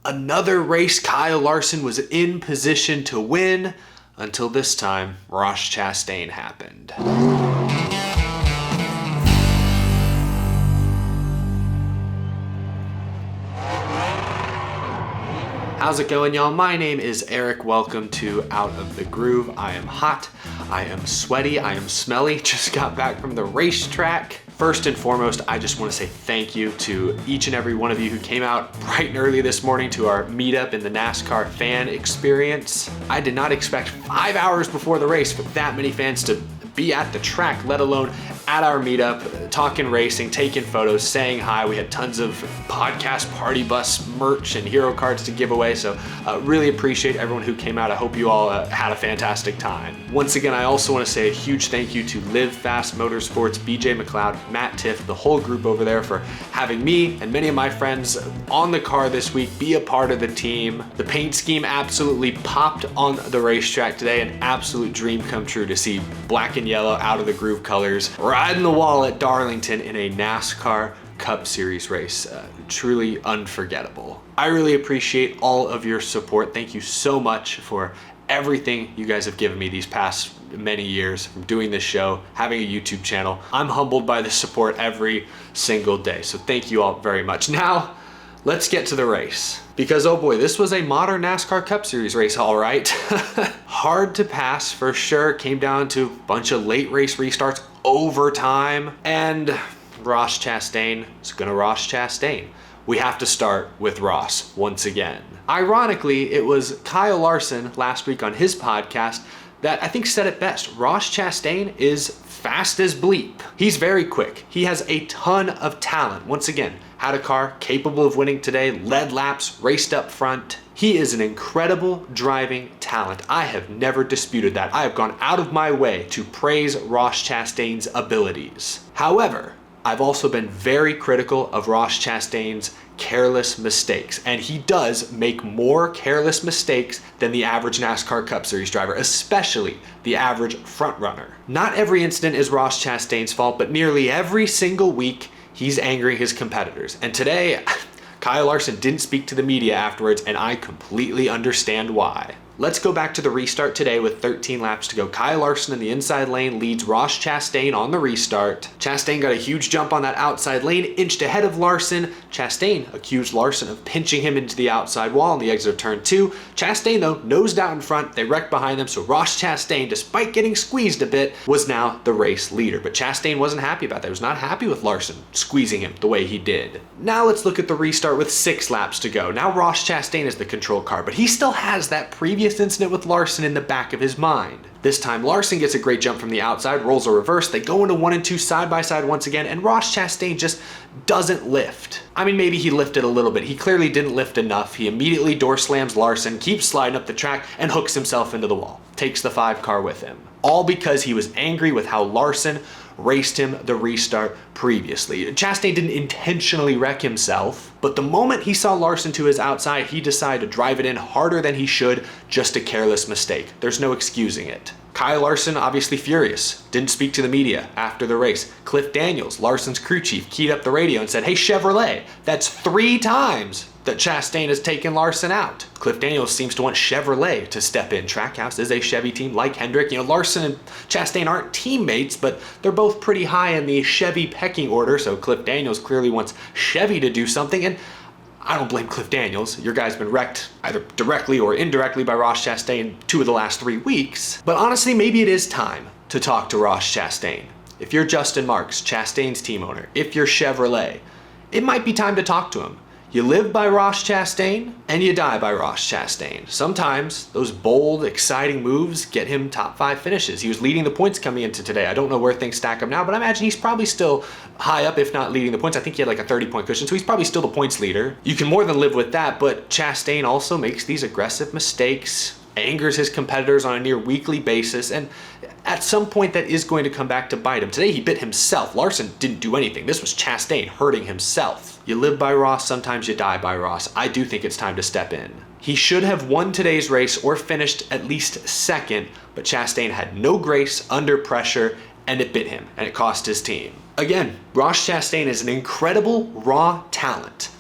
Another race Kyle Larson was in position to win until this time Ross Chastain happened. How's it going, y'all? My name is Eric. Welcome to Out of the Groove. I am hot, I am sweaty, I am smelly. Just got back from the racetrack. First and foremost, I just want to say thank you to each and every one of you who came out bright and early this morning to our meetup in the NASCAR fan experience. I did not expect 5 hours before the race for that many fans to be at the track, let alone at our meetup, talking racing, taking photos, saying hi. We had tons of podcast party bus merch and hero cards to give away, so really appreciate everyone who came out. I hope you all had a fantastic time. Once again, I also want to say a huge thank you to Live Fast Motorsports, BJ McLeod, Matt Tiff, the whole group over there for having me and many of my friends on the car this week, be a part of the team. The paint scheme absolutely popped on the racetrack today, an absolute dream come true to see black and yellow out of the groove colors riding the wall at Darlington in a NASCAR Cup Series race. Truly unforgettable. I really appreciate all of your support. Thank you so much for everything you guys have given me these past many years from doing this show, having a YouTube channel. I'm humbled by the support every single day, so thank you all very much. Now, let's get to the race. Because oh boy, this was a modern NASCAR Cup Series race, all right. Hard to pass for sure. Came down to a bunch of late race restarts, overtime, and Ross Chastain is gonna Ross Chastain. We have to start with Ross once again. Ironically, it was Kyle Larson last week on his podcast that I think said it best. Ross Chastain is fast as bleep. He's very quick. He has a ton of talent. Once again, had a car capable of winning today, led laps, raced up front. He is an incredible driving talent. I have never disputed that. I have gone out of my way to praise Ross Chastain's abilities. However, I've also been very critical of Ross Chastain's careless mistakes, and he does make more careless mistakes than the average NASCAR Cup Series driver, especially the average front runner. Not every incident is Ross Chastain's fault, but nearly every single week he's angering his competitors. And today, Kyle Larson didn't speak to the media afterwards, and I completely understand why. Let's go back to the restart today with 13 laps to go. Kyle Larson in the inside lane leads Ross Chastain on the restart. Chastain got a huge jump on that outside lane, inched ahead of Larson. Chastain accused Larson of pinching him into the outside wall on the exit of turn 2. Chastain, though, nosed out in front. They wrecked behind them, so Ross Chastain, despite getting squeezed a bit, was now the race leader. But Chastain wasn't happy about that. He was not happy with Larson squeezing him the way he did. Now let's look at the restart with 6 laps to go. Now Ross Chastain is the control car, but he still has that previous incident with Larson in the back of his mind. This time Larson gets a great jump from the outside, rolls a reverse, they go into 1 and 2 side by side once again, and Ross Chastain just doesn't lift. I mean, maybe he lifted a little bit. He clearly didn't lift enough. He immediately door slams Larson, keeps sliding up the track, and hooks himself into the wall. Takes the 5 car with him. All because he was angry with how Larson raced him the restart previously. Chastain didn't intentionally wreck himself, but the moment he saw Larson to his outside, he decided to drive it in harder than he should, just a careless mistake. There's no excusing it. Kyle Larson, obviously furious, didn't speak to the media after the race. Cliff Daniels, Larson's crew chief, keyed up the radio and said, "Hey Chevrolet, that's 3 times that Chastain has taken Larson out." Cliff Daniels seems to want Chevrolet to step in. Trackhouse is a Chevy team like Hendrick. You know, Larson and Chastain aren't teammates, but they're both pretty high in the Chevy pecking order, so Cliff Daniels clearly wants Chevy to do something, and I don't blame Cliff Daniels. Your guy's been wrecked either directly or indirectly by Ross Chastain 2 of the last 3 weeks. But honestly, maybe it is time to talk to Ross Chastain. If you're Justin Marks, Chastain's team owner, if you're Chevrolet, it might be time to talk to him. You live by Ross Chastain, and you die by Ross Chastain. Sometimes those bold, exciting moves get him top 5 finishes. He was leading the points coming into today. I don't know where things stack up now, but I imagine he's probably still high up, if not leading the points. I think he had like a 30-point cushion, so he's probably still the points leader. You can more than live with that, but Chastain also makes these aggressive mistakes, angers his competitors on a near weekly basis, and at some point that is going to come back to bite him. Today he bit himself. Larson didn't do anything. This was Chastain hurting himself. You live by Ross, sometimes you die by Ross. I do think it's time to step in. He should have won today's race or finished at least second, but Chastain had no grace under pressure, and it bit him, and it cost his team. Again, Ross Chastain is an incredible raw talent,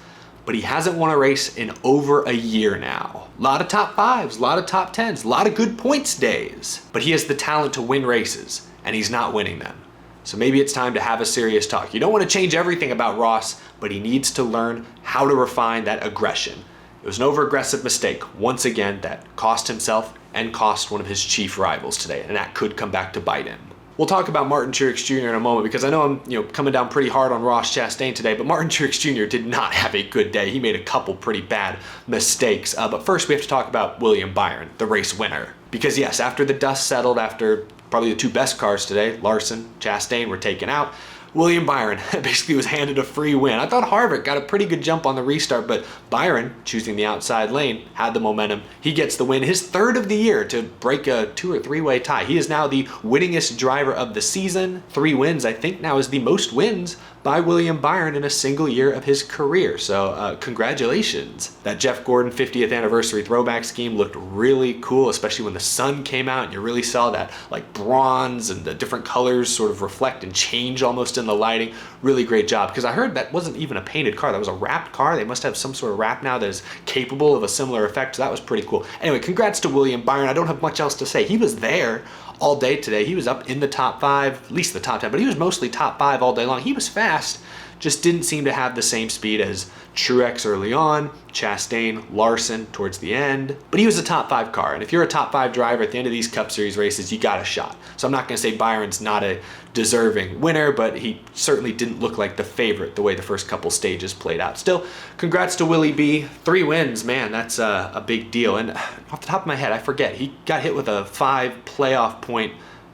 but he hasn't won a race in over a year now. A lot of top fives, a lot of top tens, a lot of good points days, but he has the talent to win races, and he's not winning them. So maybe it's time to have a serious talk. You don't want to change everything about Ross, but he needs to learn how to refine that aggression. It was an over-aggressive mistake, once again, that cost himself and cost one of his chief rivals today, and that could come back to bite him. We'll talk about Martin Truex Jr. in a moment, because I know I'm coming down pretty hard on Ross Chastain today, but Martin Truex Jr. did not have a good day. He made a couple pretty bad mistakes. But first we have to talk about William Byron, the race winner. Because yes, after the dust settled, after probably the two best cars today, Larson, Chastain, were taken out, William Byron basically was handed a free win. I thought Harvick got a pretty good jump on the restart, but Byron, choosing the outside lane, had the momentum. He gets the win, his third of the year, to break a 2 or 3-way tie. He is now the winningest driver of the season. 3 wins, I think now is the most wins by William Byron in a single year of his career. So congratulations. That Jeff Gordon 50th anniversary throwback scheme looked really cool, especially when the sun came out and you really saw that like bronze and the different colors sort of reflect and change almost in the lighting. Really great job, because I heard that wasn't even a painted car. That was a wrapped car. They must have some sort of wrap now that is capable of a similar effect. So that was pretty cool. Anyway, congrats to William Byron. I don't have much else to say. He was there all day today. He was up in the top 5, at least the top 10, but he was mostly top 5 all day long. He was fast, just didn't seem to have the same speed as Truex early on, Chastain, Larson towards the end, but he was a top 5 car. And if you're a top 5 driver at the end of these Cup Series races, you got a shot. So I'm not going to say Byron's not a deserving winner, but he certainly didn't look like the favorite the way the first couple stages played out. Still, congrats to Willie B. 3 wins, man, that's a big deal. And off the top of my head, I forget, he got hit with a 5 playoff point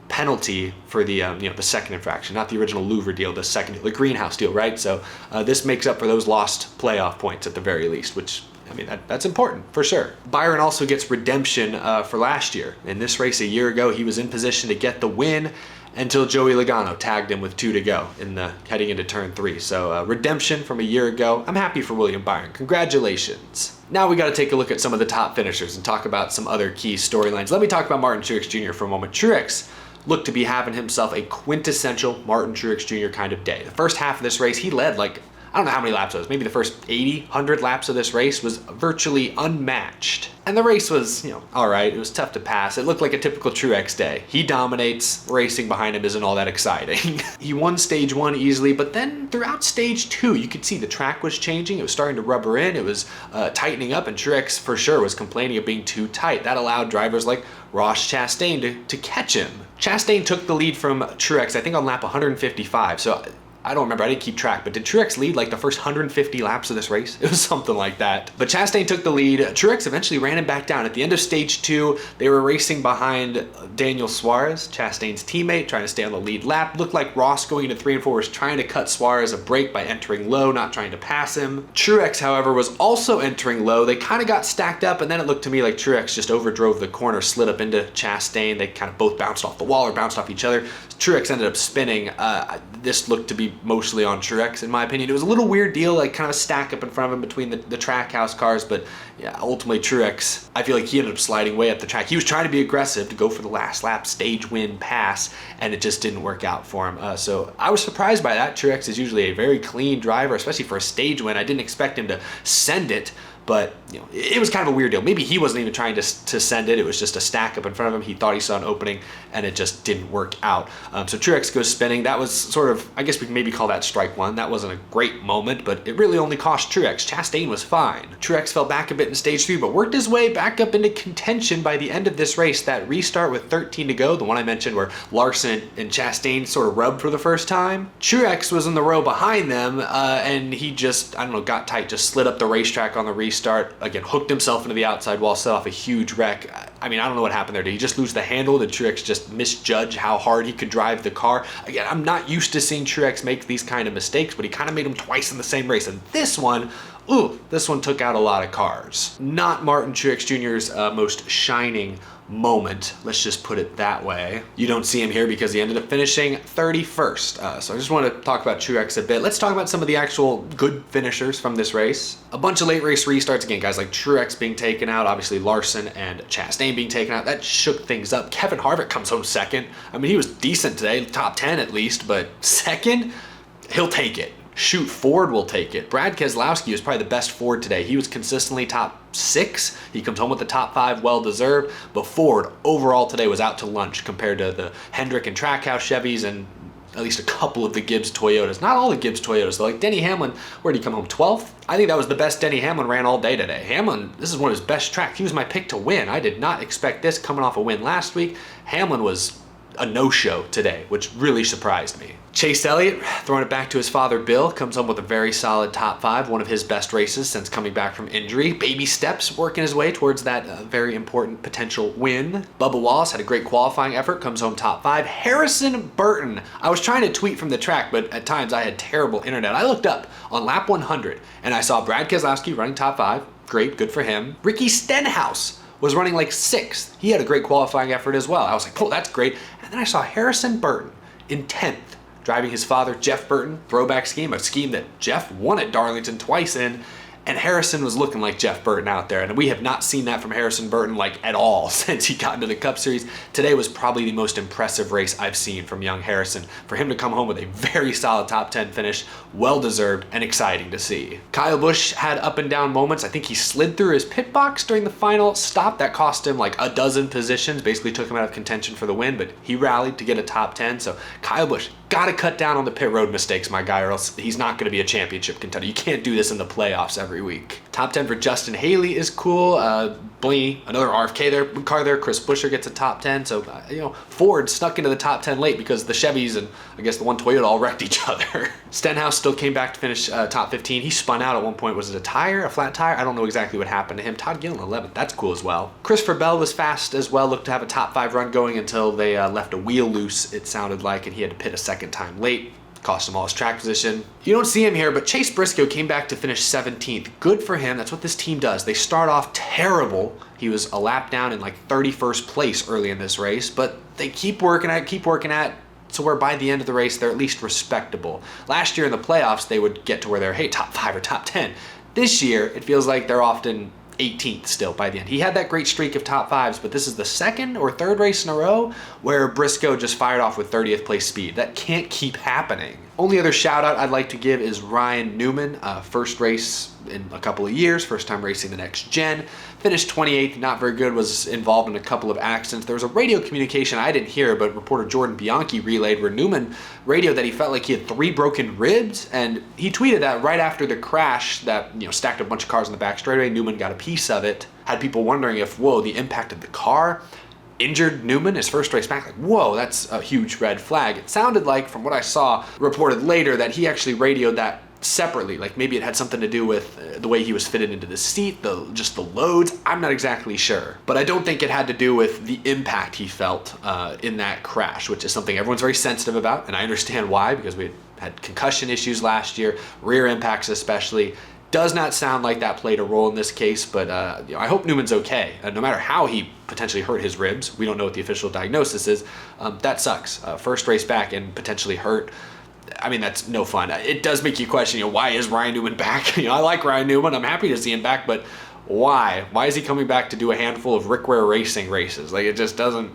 penalty for the the second infraction, not the original Louvre deal, the greenhouse deal, right? So this makes up for those lost playoff points at the very least, which, I mean, that's important for sure. Byron also gets redemption for last year. In this race a year ago, he was in position to get the win until Joey Logano tagged him with 2 to go heading into turn 3. So redemption from a year ago. I'm happy for William Byron. Congratulations. Now we got to take a look at some of the top finishers and talk about some other key storylines. Let me talk about Martin Truex Jr. for a moment. Truex looked to be having himself a quintessential Martin Truex Jr. kind of day. The first half of this race, he led like, I don't know how many laps it was, maybe the first 80, 100 laps of this race was virtually unmatched. And the race was, all right, it was tough to pass. It looked like a typical Truex day. He dominates, racing behind him isn't all that exciting. He won stage 1 easily, but then throughout stage 2, you could see the track was changing. It was starting to rubber in, it was tightening up, and Truex for sure was complaining of being too tight. That allowed drivers like Ross Chastain to catch him. Chastain took the lead from Truex, I think on lap 155, so I don't remember, I didn't keep track, but did Truex lead like the first 150 laps of this race? It was something like that. But Chastain took the lead. Truex eventually ran him back down. At the end of stage 2, they were racing behind Daniel Suarez, Chastain's teammate, trying to stay on the lead lap. Looked like Ross going into 3 and 4 was trying to cut Suarez a break by entering low, not trying to pass him. Truex, however, was also entering low. They kind of got stacked up, and then it looked to me like Truex just overdrove the corner, slid up into Chastain. They kind of both bounced off the wall or bounced off each other. Truex ended up spinning. This looked to be mostly on Truex, in my opinion. It was a little weird deal, like kind of a stack up in front of him between the track house cars, but yeah, ultimately Truex, I feel like he ended up sliding way up the track. He was trying to be aggressive to go for the last lap stage win pass, and it just didn't work out for him. So I was surprised by that. Truex is usually a very clean driver, especially for a stage win. I didn't expect him to send it, but it was kind of a weird deal. Maybe he wasn't even trying to send it. It was just a stack up in front of him. He thought he saw an opening, and it just didn't work out. So Truex goes spinning. That was sort of, I guess we can maybe call that strike 1. That wasn't a great moment, but it really only cost Truex. Chastain was fine. Truex fell back a bit in stage 3, but worked his way back up into contention by the end of this race. That restart with 13 to go, the one I mentioned where Larson and Chastain sort of rubbed for the first time. Truex was in the row behind them, and he just, I don't know, got tight, just slid up the racetrack on the restart. Again, hooked himself into the outside wall, set off a huge wreck. I mean, I don't know what happened there. Did he just lose the handle? Did Truex just misjudge how hard he could drive the car? Again, I'm not used to seeing Truex make these kind of mistakes, but he kind of made them twice in the same race. And this one, this one took out a lot of cars. Not Martin Truex Jr.'s most shining moment, let's just put it that way. You don't see him here because he ended up finishing 31st. So I just want to talk about Truex a bit. Let's talk about some of the actual good finishers from this race. A bunch of late race restarts, again, guys like Truex being taken out, obviously Larson and Chastain being taken out. That shook things up. Kevin Harvick comes home second. I mean, he was decent today, top 10 at least, but second, he'll take it. Shoot, Ford will take it. Brad Keselowski was probably the best Ford today. He was consistently top 6. He comes home with the top 5, well deserved. But Ford overall today was out to lunch compared to the Hendrick and Trackhouse Chevys and at least a couple of the Gibbs Toyotas. Not all the Gibbs Toyotas though. Like Denny Hamlin, where did he come home? 12th? I think that was the best Denny Hamlin ran all day today. Hamlin, this is one of his best tracks. He was my pick to win. I did not expect this coming off a win last week. Hamlin was a no-show today, which really surprised me. Chase Elliott, throwing it back to his father Bill, comes home with a very solid top 5, one of his best races since coming back from injury. Baby steps, working his way towards that very important potential win. Bubba Wallace had a great qualifying effort, comes home top 5. Harrison Burton, I was trying to tweet from the track, but at times I had terrible internet. I looked up on lap 100 and I saw Brad Keselowski running top 5. Great, good for him. Ricky Stenhouse was running like 6th. He had a great qualifying effort as well. I was like, oh, that's great. And then I saw Harrison Burton in 10th, driving his father, Jeff Burton, throwback scheme, a scheme that Jeff won at Darlington twice in, and Harrison was looking like Jeff Burton out there. And we have not seen that from Harrison Burton like at all since he got into the Cup Series. Today was probably the most impressive race I've seen from young Harrison. For him to come home with a very solid top 10 finish, well-deserved and exciting to see. Kyle Busch had up and down moments. I think he slid through his pit box during the final stop. That cost him like a dozen positions, basically took him out of contention for the win, but he rallied to get a top 10. So Kyle Busch, gotta cut down on the pit road mistakes, my guy, or else he's not gonna be a championship contender. You can't do this in the playoffs every week. Top 10 for Justin Haley is cool. Blaney, another RFK car there. Chris Buescher gets a top 10. So, Ford snuck into the top 10 late because the Chevys and I guess the one Toyota all wrecked each other. Stenhouse still came back to finish top 15. He spun out at one point. Was it a flat tire? I don't know exactly what happened to him. Todd Gillen, 11th. That's cool as well. Christopher Bell was fast as well. Looked to have a top 5 run going until they left a wheel loose, it sounded like, and he had to pit a second time late. Cost him all his track position. You don't see him here, but Chase Briscoe came back to finish 17th. Good for him. That's what this team does. They start off terrible. He was a lap down in like 31st place early in this race, but they keep working at it, so where by the end of the race, they're at least respectable. Last year in the playoffs, they would get to where they're, hey, top 5 or top 10. This year, it feels like they're often 18th still by the end. He had that great streak of top 5s, but this is the 2nd or 3rd race in a row where Briscoe just fired off with 30th place speed. That can't keep happening. Only other shout out I'd like to give is Ryan Newman. First race in a couple of years, first time racing the next gen. Finished 28th, not very good, was involved in a couple of accidents. There was a radio communication I didn't hear, but reporter Jordan Bianchi relayed where Newman radioed that he felt like he had 3 broken ribs, and he tweeted that right after the crash that stacked a bunch of cars on the back straightaway. Newman got a piece of it. Had people wondering if, whoa, the impact of the car injured Newman his first race back. Like, whoa, that's a huge red flag. It sounded like, from what I saw reported later, that he actually radioed that separately. Like maybe it had something to do with the way he was fitted into the seat, just the loads. I'm not exactly sure, but I don't think it had to do with the impact he felt in that crash, which is something everyone's very sensitive about, and I understand why, because we had concussion issues last year, rear impacts especially. Does not sound like that played a role in this case, but I hope Newman's okay. No matter how he potentially hurt his ribs, we don't know what the official diagnosis is. That sucks. First race back and potentially hurt. I mean, that's no fun. It does make you question, why is Ryan Newman back? I like Ryan Newman. I'm happy to see him back, but why? Why is he coming back to do a handful of Rick Ware Racing races? Like, it just doesn't,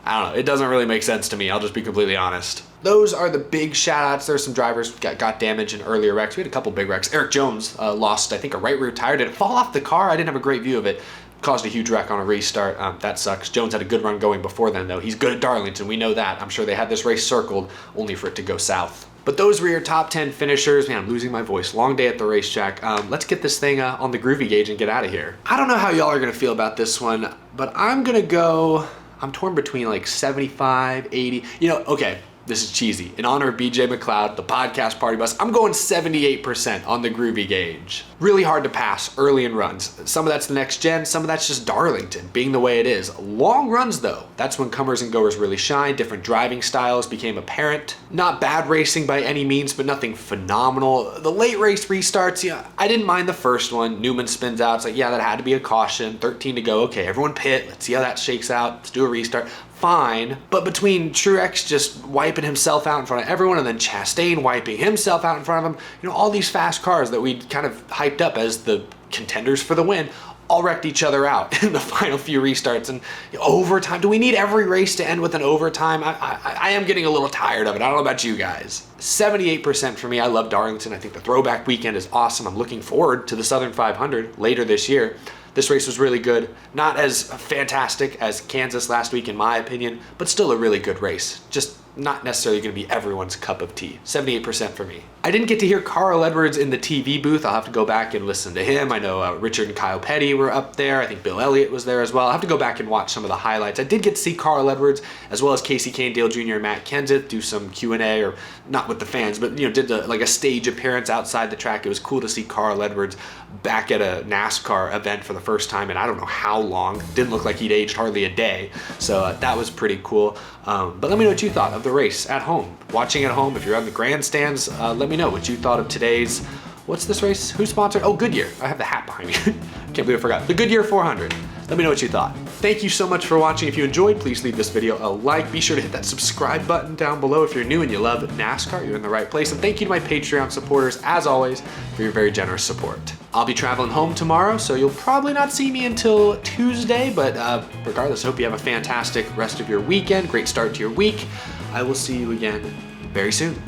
I don't know. It doesn't really make sense to me. I'll just be completely honest. Those are the big shout-outs. There's some drivers got damaged in earlier wrecks. We had a couple big wrecks. Eric Jones lost, I think, a right rear tire. Did it fall off the car? I didn't have a great view of it. Caused a huge wreck on a restart. That sucks. Jones had a good run going before then, though. He's good at Darlington. We know that. I'm sure they had this race circled only for it to go south. But those were your top 10 finishers. Man, I'm losing my voice. Long day at the racetrack. Let's get this thing on the groovy gauge and get out of here. I don't know how y'all are going to feel about this one, but I'm going to go... I'm torn between like 75, 80. Okay, this is cheesy. In honor of BJ McLeod, the podcast party bus, I'm going 78% on the groovy gauge. Really hard to pass early in runs. Some of that's the next gen, some of that's just Darlington being the way it is. Long runs though, that's when comers and goers really shine. Different driving styles became apparent. Not bad racing by any means, but nothing phenomenal. The late race restarts, I didn't mind the first one. Newman spins out, it's like, yeah, that had to be a caution. 13 to go, okay, everyone pit, let's see how that shakes out. Let's do a restart. Fine, but between Truex just wiping himself out in front of everyone and then Chastain wiping himself out in front of him, all these fast cars that we kind of hyped up as the contenders for the win, all wrecked each other out in the final few restarts. And overtime, do we need every race to end with an overtime? I am getting a little tired of it. I don't know about you guys. 78% for me. I love Darlington. I think the throwback weekend is awesome. I'm looking forward to the Southern 500 later this year. This race was really good. Not as fantastic as Kansas last week in my opinion, but still a really good race. Just not necessarily going to be everyone's cup of tea. 78% for me. I didn't get to hear Carl Edwards in the TV booth. I'll have to go back and listen to him. I know Richard and Kyle Petty were up there. I think Bill Elliott was there as well. I'll have to go back and watch some of the highlights. I did get to see Carl Edwards as well as Casey Kane, Dale Jr., and Matt Kenseth do some Q&A, or not with the fans, but did like a stage appearance outside the track. It was cool to see Carl Edwards back at a NASCAR event for the first time in I don't know how long. Didn't look like he'd aged hardly a day. So that was pretty cool. But let me know what you thought of the race at home. Watching at home, if you're on the grandstands, let me know what you thought of today's, what's this race? Who's sponsored? Oh, Goodyear. I have the hat behind me. Can't believe I forgot. The Goodyear 400. Let me know what you thought. Thank you so much for watching. If you enjoyed, please leave this video a like. Be sure to hit that subscribe button down below. If you're new and you love NASCAR, you're in the right place. And thank you to my Patreon supporters, as always, for your very generous support. I'll be traveling home tomorrow, so you'll probably not see me until Tuesday, but regardless, I hope you have a fantastic rest of your weekend. Great start to your week. I will see you again very soon.